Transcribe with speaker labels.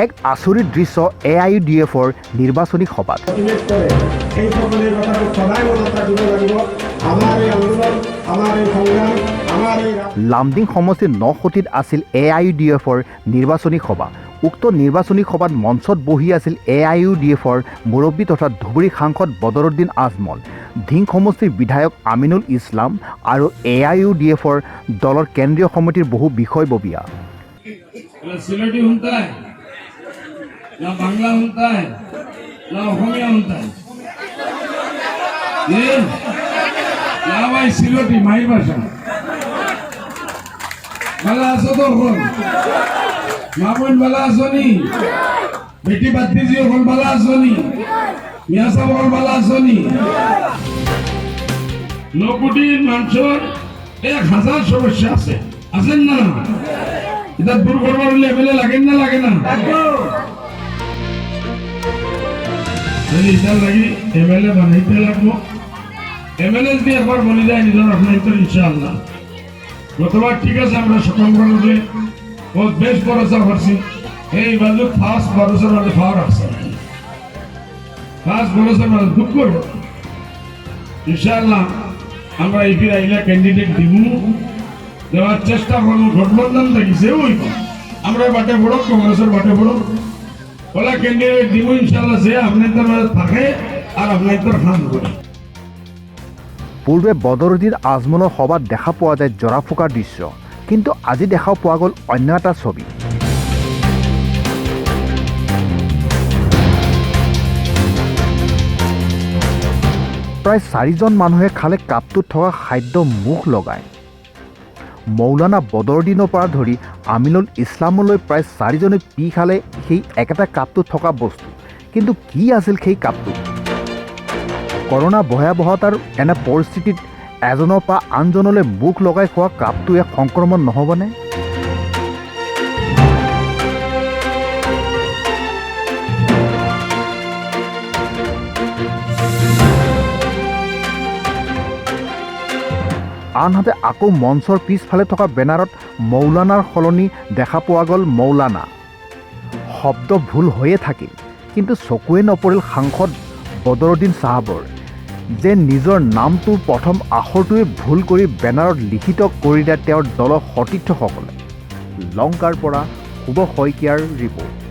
Speaker 1: এক আচৰিত দৃশ্য AIUDFৰ নিৰ্বাচনী সভাত। লামডিং সমষ্টিৰ নসতীত আছিল AIUDFৰ নিৰ্বাচনী সভা। উক্ত নিৰ্বাচনী সভাত মঞ্চত বহি আছিল AIUDFৰ মুৰব্বী তথা ধুবুৰী সাংসদ বদৰুদ্দিন আজমল, ধিং সমষ্টিৰ বিধায়ক আমিনুল ইছলাম আৰু AIUDFৰ দলৰ কেন্দ্ৰীয় সমিতিৰ বহু বিষয়ববীয়া।
Speaker 2: सिलेटी होता है ना बांग्ला होता है ना ओहमिया होता है ये ना भाई सिलेटी माई भाषा बाला आसो तो कौन मापुन बाला आसो नहीं बेटी बत्ती जी कौन बाला आसो नहीं मियाँ साहब कौन बाला आसो नहीं नौकुटी मानसोर 1000 समस्या আছে আছেন না এটা দূর করবার লেভেলে লাগেন না লাগে না এটা লাগি এমএলএ বানাইতে লাগবো এমএলএ দিয়ে একবার বলে যায় নিজের আপনার তো ইনশাআল্লাহ গতবার ঠিক আছে আমরা সকল বললে বহুত বেশ ভরসা করছি এই বাজু ফার্স্ট ভরসার মধ্যে পাওয়ার আছে ফার্স্ট ভরসার মধ্যে দুঃখ করবো ইনশাআল্লাহ আমরা এই আইলা ক্যান্ডিডেট দিব দেওয়ার চেষ্টা করবো গঠবন্ধন দেখিছে ওই আমরা বাটে বড় কংগ্রেসের বাটে বড় ওলা ক্যান্ডিডেট দিব ইনশাআল্লাহ যে আপনাদের মাঝে থাকে আর আপনাদের খান করে।
Speaker 1: পূৰ্বে বদৰুদ্দিন আজমলৰ সভাত দেখা পোৱা যায় জৰা ফুকাৰ দৃশ্য, কিন্তু আজি দেখা পোৱা গ'ল অন্য এটা ছবি। প্ৰায় 4জন মানুহে খালে কাপটোত থকা খাদ্য মুখ লগায়। মৌলানা বদৰুদ্দিনৰ পৰা ধৰি আমিনুল ইছলামলৈ প্ৰায় 4জনে পি খালে সেই একেটা কাপটোত থকা বস্তু, কিন্তু কি আছিল সেই কাপটো? কৰোনা ভয়াৱহতাৰ এনে পৰিস্থিতিত এজনৰ পৰা আনজনলৈ মুখ লগাই খোৱা কাপটো এক সংক্ৰমণ নহ'বনে? আনহাতে আকৌ মঞ্চৰ পিছফালে থকা বেনাৰত মৌলানাৰ সলনি দেখা পোৱা গ'ল মৌলানা। শব্দ ভুল হৈয়ে থাকিল, কিন্তু চকুৱে নপৰিল সাংসদ বদৰুদ্দিন চাহাবৰ, যে নিজৰ নামটোৰ প্ৰথম আখৰটোৱে ভুল কৰি বেনাৰত লিখিত কৰি দিয়ে তেওঁৰ দলৰ সতীৰ্থসকলে। লংকাৰ পৰা শুভ শইকীয়াৰ ৰিপৰ্ট।